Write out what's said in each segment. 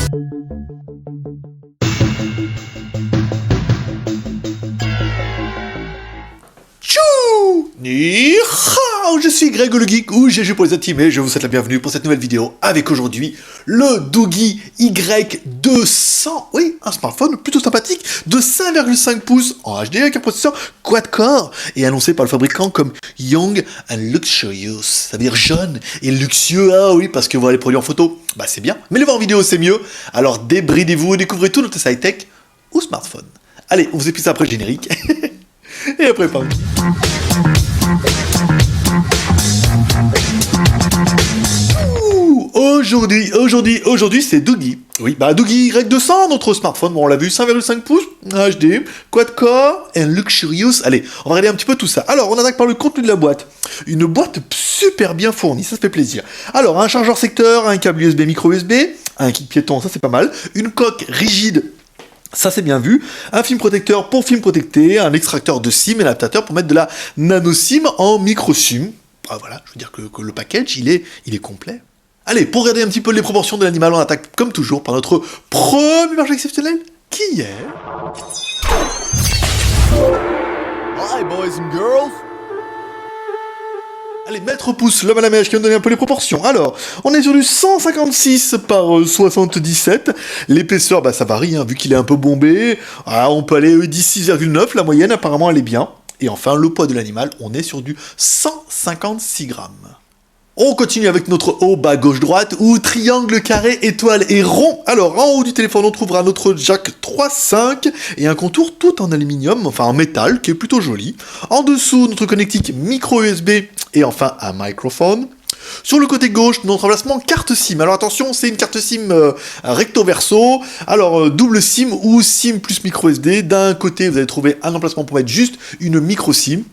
Tchou Ni hao, je suis Greg le Geek ou GG pour les intimes et je vous souhaite la bienvenue pour cette nouvelle vidéo avec aujourd'hui le Doogee Y200, oui, un smartphone plutôt sympathique de 5,5 pouces en HD avec un processeur quad-core et annoncé par le fabricant comme Young and Luxurious, ça veut dire jeune et luxueux, ah oui, parce que voir les produits en photo, bah c'est bien, mais les voir en vidéo c'est mieux, alors débridez-vous et découvrez tout notre high-tech ou smartphone. Allez, on vous explique ça après le générique. Et après, pardon. Aujourd'hui, c'est Doogee. Oui, bah Doogee Y200, notre smartphone. Bon, on l'a vu, 5,5 pouces, HD, quad-core and luxurious. Allez, on va regarder un petit peu tout ça. Alors, on attaque par le contenu de la boîte. Une boîte super bien fournie, ça se fait plaisir. Alors, un chargeur secteur, un câble USB, micro USB, un kit piéton, ça c'est pas mal. Une coque rigide. Ça c'est bien vu, un film protecteur pour film protecté, un extracteur de SIM et un adaptateur pour mettre de la nano SIM en micro SIM. Ah, voilà, je veux dire que le package il est complet. Allez, pour regarder un petit peu les proportions de l'animal, on attaque comme toujours par notre premier marché exceptionnel, qui est... Hi boys and girls. Allez, maître pouce, l'homme à la mèche qui va me donner un peu les proportions. Alors, on est sur du 156 par 77. L'épaisseur, bah ça varie, hein, vu qu'il est un peu bombé. Ah, on peut aller 16,9, la moyenne, apparemment, elle est bien. Et enfin, le poids de l'animal, on est sur du 156 grammes. On continue avec notre haut, bas, gauche, droite, ou triangle, carré, étoile et rond. Alors, en haut du téléphone, on trouvera notre jack 3.5 et un contour tout en aluminium, enfin en métal, qui est plutôt joli. En dessous, notre connectique micro USB et enfin un microphone. Sur le côté gauche, notre emplacement carte SIM. Alors attention, c'est une carte SIM recto verso. Alors double SIM ou SIM plus micro SD. D'un côté, vous allez trouver un emplacement pour mettre juste une micro SIM.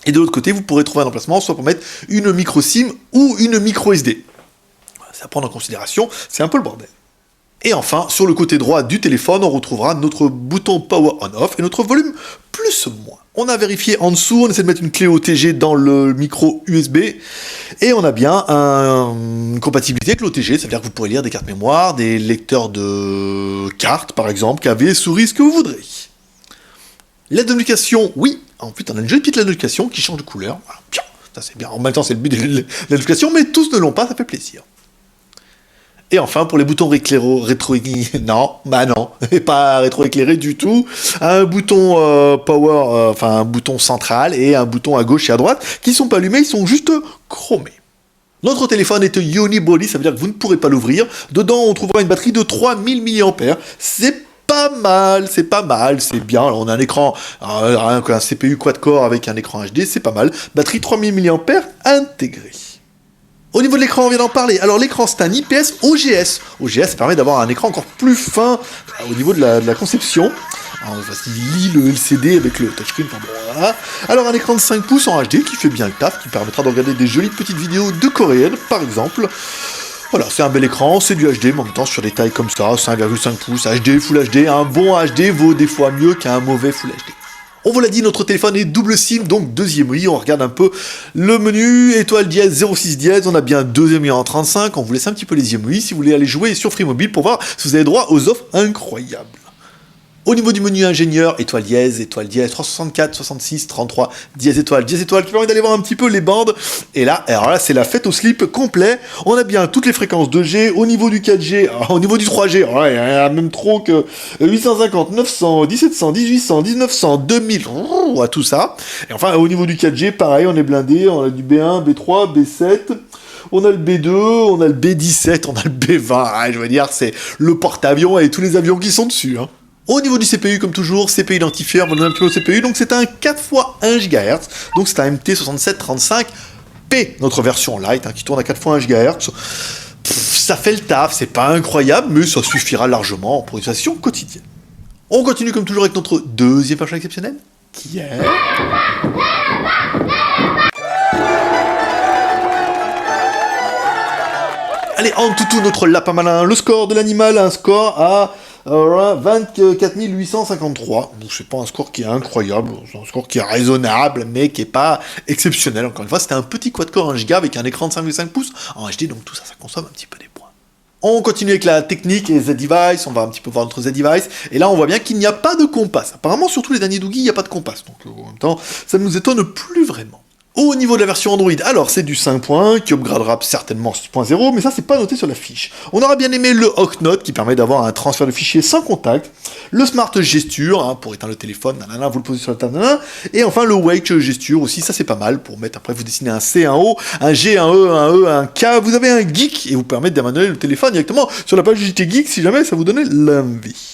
Et de l'autre côté, vous pourrez trouver un emplacement soit pour mettre une micro SIM ou une micro SD. C'est à prendre en considération, c'est un peu le bordel. Et enfin, sur le côté droit du téléphone, on retrouvera notre bouton Power On-Off et notre volume plus-moins. On a vérifié en dessous, on essaie de mettre une clé OTG dans le micro USB, et on a bien une compatibilité avec l'OTG, c'est-à-dire que vous pourrez lire des cartes mémoire, des lecteurs de cartes, par exemple, clavier, souris, ce que vous voudrez. L'aide de notification, oui. Ensuite, on a une jolie petite notification qui change de couleur. Voilà, bien, ça c'est bien. En même temps, c'est le but de la notification, mais tous ne l'ont pas, ça fait plaisir. Et enfin, pour les boutons rétro-éclairés, non, pas rétro-éclairé du tout. Un bouton power, enfin un bouton central et un bouton à gauche et à droite qui sont pas allumés, ils sont juste chromés. Notre téléphone est unibody, ça veut dire que vous ne pourrez pas l'ouvrir. Dedans, on trouvera une batterie de 3000 mAh. C'est pas mal, c'est bien. Alors, on a un écran, un CPU quad-core avec un écran HD, c'est pas mal. Batterie 3000 mAh intégrée. Au niveau de l'écran, on vient d'en parler. Alors l'écran, c'est un IPS OGS. OGS, ça permet d'avoir un écran encore plus fin au niveau de la conception. Alors, il lit le LCD avec le touchscreen. Enfin, bon, voilà. Alors un écran de 5 pouces en HD qui fait bien le taf, qui permettra de regarder des jolies petites vidéos de coréennes, par exemple. Voilà, c'est un bel écran, c'est du HD, mais en même temps sur des tailles comme ça, 5,5 pouces, HD, Full HD. Un bon HD vaut des fois mieux qu'un mauvais Full HD. On vous l'a dit, notre téléphone est double SIM, donc deuxième UI. On regarde un peu le menu, étoile dièse 06 dièse, on a bien deuxième UI en 35. On vous laisse un petit peu les deuxième UI si vous voulez aller jouer sur Free Mobile pour voir si vous avez droit aux offres incroyables. Au niveau du menu ingénieur, étoile dièse, 364, 66, 33, dièse étoile, qui permet d'aller voir un petit peu les bandes. Et là, alors là, c'est la fête au slip complet. On a bien toutes les fréquences 2G, au niveau du 4G, au niveau du 3G, ouais, il y a même trop que 850, 900, 1700, 1800, 1900, 2000, on a tout ça. Et enfin, au niveau du 4G, pareil, on est blindé, on a du B1, B3, B7... On a le B2, on a le B17, on a le B20, ah, je veux dire, c'est le porte-avions et tous les avions qui sont dessus, hein. Au niveau du CPU, comme toujours, CPU identifieur, on va donner un petit peu au CPU, donc c'est un 4 x 1 GHz, donc c'est un MT6735P, notre version light, hein, qui tourne à 4 x 1 GHz. Ça fait le taf, c'est pas incroyable, mais ça suffira largement pour une utilisation quotidienne. On continue comme toujours avec notre deuxième version exceptionnelle, qui est... Allez, en tout notre lapin malin, le score de l'animal, un score à 24 853. Donc c'est pas un score qui est incroyable, c'est un score qui est raisonnable, mais qui est pas exceptionnel. Encore une fois, c'était un petit quad-core 1 Go avec un écran de 5,5 pouces en HD, donc tout ça, ça consomme un petit peu des points. On continue avec la technique et Z-Device, on va un petit peu voir notre Z-Device, et là on voit bien qu'il n'y a pas de compas. Apparemment, sur tous les derniers Doogie, il n'y a pas de compas, donc en même temps, ça ne nous étonne plus vraiment. Au niveau de la version Android, alors c'est du 5.1 qui upgradera certainement 6.0, mais ça c'est pas noté sur la fiche. On aura bien aimé le Hawk Note qui permet d'avoir un transfert de fichiers sans contact, le Smart Gesture hein, pour éteindre le téléphone, nanana, vous le posez sur la table, nanana, et enfin le Wake Gesture aussi, ça c'est pas mal pour mettre après vous dessinez un C, un O, un G, un E, un E, un K, vous avez un Geek et vous permet d'amener le téléphone directement sur la page JT Geek si jamais ça vous donnait l'envie.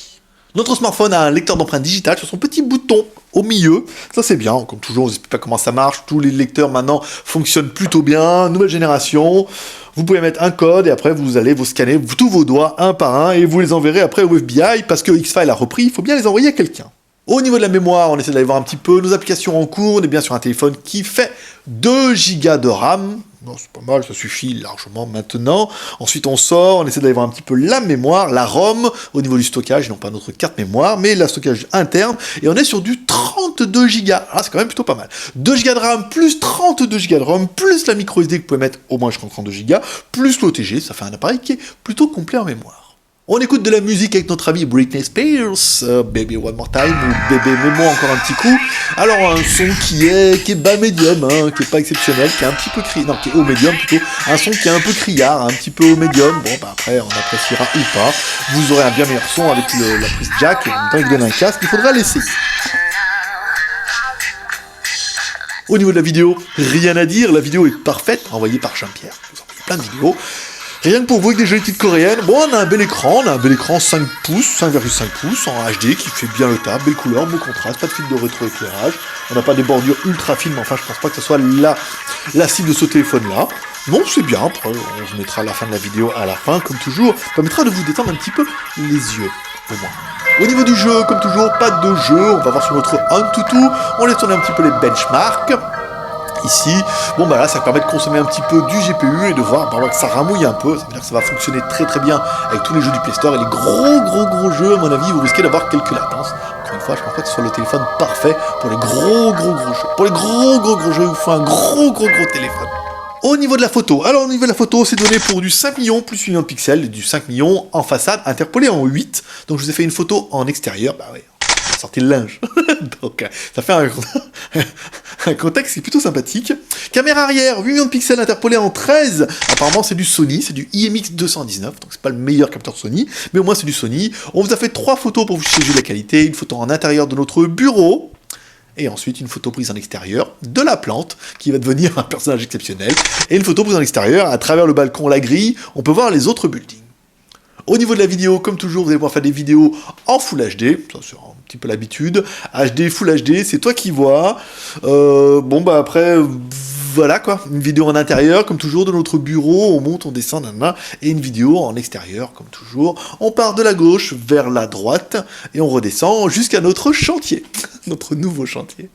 Notre smartphone a un lecteur d'empreintes digitales sur son petit bouton au milieu, ça c'est bien, comme toujours, on ne sait pas comment ça marche, tous les lecteurs maintenant fonctionnent plutôt bien, nouvelle génération, vous pouvez mettre un code et après vous allez vous scanner tous vos doigts un par un et vous les enverrez après au FBI parce que X-File a repris, il faut bien les envoyer à quelqu'un. Au niveau de la mémoire, on essaie d'aller voir un petit peu nos applications en cours, on est bien sur un téléphone qui fait 2 Go de RAM, bon, c'est pas mal, ça suffit largement maintenant. Ensuite on sort, on essaie d'aller voir un petit peu la mémoire, la ROM, au niveau du stockage, non pas notre carte mémoire, mais la stockage interne, et on est sur du 32 Go, ah c'est quand même plutôt pas mal. 2 Go de RAM, plus 32 Go de ROM, plus la micro SD que vous pouvez mettre au moins jusqu'en 32 Go, plus l'OTG, ça fait un appareil qui est plutôt complet en mémoire. On écoute de la musique avec notre amie Britney Spears, Baby One More Time, ou Bébé Mets-moi encore un petit coup. Alors un son qui est bas médium, hein, qui est pas exceptionnel, qui est un petit peu non, qui est haut médium plutôt, un son qui est un peu criard, un petit peu haut médium, bon bah après on appréciera ou pas, vous aurez un bien meilleur son avec la prise jack, et en même temps il vous donne un casque, il faudra l'essayer. Au niveau de la vidéo, rien à dire, la vidéo est parfaite, envoyée par Jean-Pierre, vous envoyez plein de vidéos. Rien que pour vous avec des jolies petites coréennes. Bon, on a un bel écran 5 pouces, 5,5 pouces en HD qui fait bien le taf, belle couleur, beau contraste, pas de fil de rétroéclairage. On n'a pas des bordures ultra fines, mais enfin, je pense pas que ce soit la cible de ce téléphone-là. Non, c'est bien, après, on vous mettra la fin de la vidéo à la fin, comme toujours. Ça permettra de vous détendre un petit peu les yeux, au moins. Au niveau du jeu, comme toujours, pas de jeu. On va voir sur notre AnTuTu. On laisse tourner un petit peu les benchmarks. Ici, bon bah là ça permet de consommer un petit peu du GPU et de voir que ça ramouille un peu, ça veut dire que ça va fonctionner très très bien avec tous les jeux du Play Store et les gros jeux, à mon avis, vous risquez d'avoir quelques latences. Encore une fois, je pense pas que ce soit le téléphone parfait pour les gros jeux. Pour les gros jeux, il vous faut un gros téléphone. Au niveau de la photo, alors au niveau de la photo, c'est donné pour du 5 millions plus 8 millions de pixels, du 5 millions en façade, interpolé en 8, donc je vous ai fait une photo en extérieur, bah ouais, sorti le linge. Donc ça fait un contexte qui est plutôt sympathique. Caméra arrière, 8 millions de pixels interpolés en 13. Apparemment c'est du Sony, c'est du IMX 219, donc c'est pas le meilleur capteur Sony, mais au moins c'est du Sony. On vous a fait 3 photos pour vous juger la qualité, une photo en intérieur de notre bureau, et ensuite une photo prise en extérieur de la plante, qui va devenir un personnage exceptionnel, et une photo prise en extérieur, à travers le balcon, la grille, on peut voir les autres buildings. Au niveau de la vidéo, comme toujours, vous allez pouvoir faire des vidéos en Full HD, ça c'est un petit peu l'habitude, HD, Full HD, c'est toi qui vois, bon bah après, voilà quoi, une vidéo en intérieur, comme toujours, de notre bureau, on monte, on descend, nanana, et une vidéo en extérieur, comme toujours, on part de la gauche vers la droite, et on redescend jusqu'à notre chantier, notre nouveau chantier.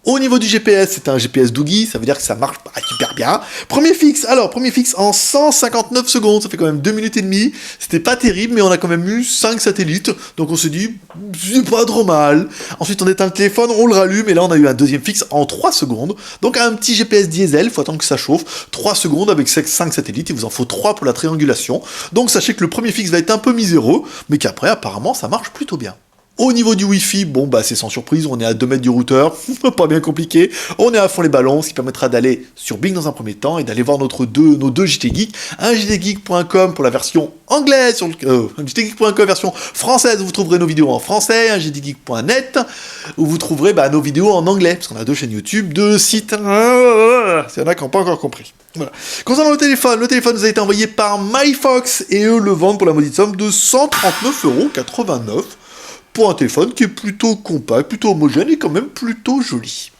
Au niveau du GPS, c'est un GPS Doogie, ça veut dire que ça marche hyper bien. Premier fixe en 159 secondes, ça fait quand même 2 minutes et demie, c'était pas terrible, mais on a quand même eu 5 satellites, donc on s'est dit, c'est pas trop mal. Ensuite on éteint le téléphone, on le rallume, et là on a eu un deuxième fixe en 3 secondes, donc un petit GPS diesel, faut attendre que ça chauffe, 3 secondes avec 5 satellites, il vous en faut 3 pour la triangulation, donc sachez que le premier fixe va être un peu miséreux, mais qu'après apparemment ça marche plutôt bien. Au niveau du Wi-Fi, bon bah c'est sans surprise, on est à 2 mètres du routeur, pas bien compliqué, on est à fond les ballons, ce qui permettra d'aller sur Bing dans un premier temps et d'aller voir nos deux JT Geek, un jtgeek.com pour la version anglaise, jtgeek.com version française où vous trouverez nos vidéos en français, un jtgeek.net où vous trouverez nos vidéos en anglais, parce qu'on a 2 chaînes YouTube, 2 sites, s'il y en a qui n'ont pas encore compris. Voilà. Concernant le téléphone nous a été envoyé par MyFox et eux le vendent pour la maudite somme de 139,89 € pour un téléphone qui est plutôt compact, plutôt homogène et quand même plutôt joli.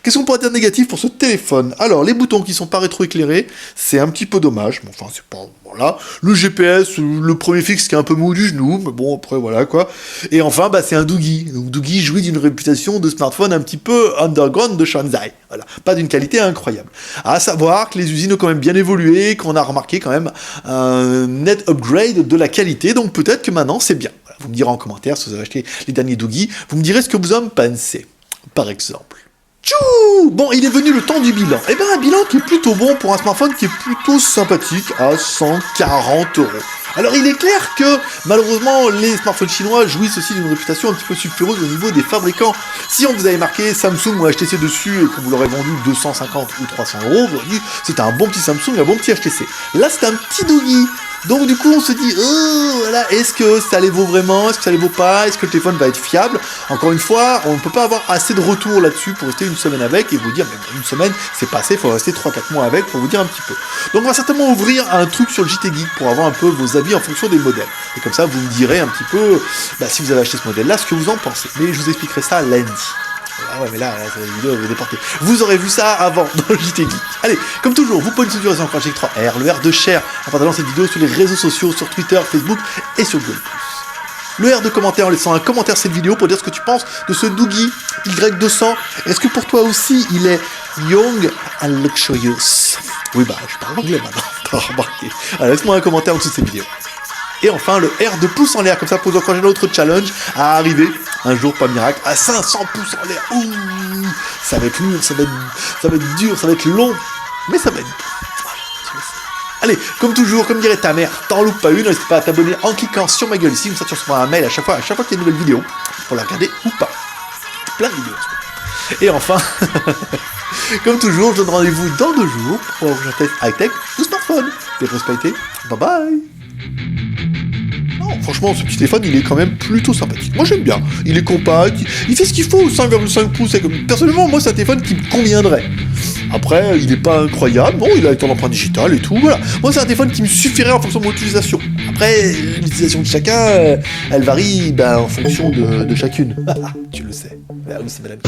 Qu'est-ce qu'on pourrait dire de négatif pour ce téléphone? Alors, les boutons qui sont pas rétroéclairés, c'est un petit peu dommage, mais enfin, c'est pas... Voilà. Le GPS, le premier fixe qui est un peu mou du genou, mais bon, après, voilà, quoi. Et enfin, c'est un Doogie. Donc, Doogie jouit d'une réputation de smartphone un petit peu underground de Shanzai. Voilà. Pas d'une qualité incroyable. À savoir que les usines ont quand même bien évolué, qu'on a remarqué quand même un net upgrade de la qualité, donc peut-être que maintenant, c'est bien. Voilà. Vous me direz en commentaire si vous avez acheté les derniers Doogie, vous me direz ce que vous en pensez, par exemple. Tchou! Bon, il est venu le temps du bilan. Eh ben, un bilan qui est plutôt bon pour un smartphone qui est plutôt sympathique à 140 €. Alors, il est clair que, malheureusement, les smartphones chinois jouissent aussi d'une réputation un petit peu sulfureuse au niveau des fabricants. Si on vous avait marqué Samsung ou HTC dessus et qu'on vous l'aurait vendu 250 ou 300 €, vous auriez dit c'était un bon petit Samsung, un bon petit HTC. Là, c'est un petit doggy. Donc du coup on se dit, voilà, est-ce que ça les vaut vraiment, est-ce que ça les vaut pas, est-ce que le téléphone va être fiable? Encore une fois, on ne peut pas avoir assez de retours là-dessus pour rester une semaine avec et vous dire, mais une semaine c'est passé, il faut rester 3-4 mois avec pour vous dire un petit peu. Donc on va certainement ouvrir un truc sur le JT Geek pour avoir un peu vos avis en fonction des modèles. Et comme ça vous me direz un petit peu, si vous avez acheté ce modèle-là, ce que vous en pensez. Mais je vous expliquerai ça lundi. Ah ouais, mais là c'est la vidéo, vous déportez. Vous aurez vu ça avant dans le JT Geek. Allez, comme toujours, vous pouvez nous suivre sur Project 3R, le R de Cher, en partageant cette vidéo sur les réseaux sociaux, sur Twitter, Facebook et sur Google+. Le R de commentaire en laissant un commentaire cette vidéo pour dire ce que tu penses de ce Doogie Y200. Est-ce que pour toi aussi il est young and luxurious? Oui, je parle anglais maintenant, t'as remarqué. Alors laisse-moi un commentaire en dessous de cette vidéo. Et enfin, le R de pouce en l'air, comme ça pour vous encourager notre challenge à arriver, un jour, pas miracle, à 500 pouces en l'air. Ouh, ça va être lourd, ça va être dur, ça va être long, mais ça va être... Allez, comme toujours, comme dirait ta mère, t'en loupes pas une, n'hésite pas à t'abonner en cliquant sur ma gueule ici, comme ça tu recevras un mail à chaque fois qu'il y a une nouvelle vidéo, pour la regarder ou pas. Plein de vidéos. Et enfin, comme toujours, je donne rendez-vous dans 2 jours pour un prochain test high-tech ou smartphone. Des prospérités, bye bye. Franchement, ce petit téléphone, il est quand même plutôt sympathique. Moi, j'aime bien. Il est compact, il fait ce qu'il faut, 5,5 pouces. Personnellement, moi, c'est un téléphone qui me conviendrait. Après, il est pas incroyable. Bon, il a ton empreinte digitale et tout, voilà. Moi, c'est un téléphone qui me suffirait en fonction de mon utilisation. Après, l'utilisation de chacun, elle varie en fonction de chacune. Tu le sais. Là, c'est madame.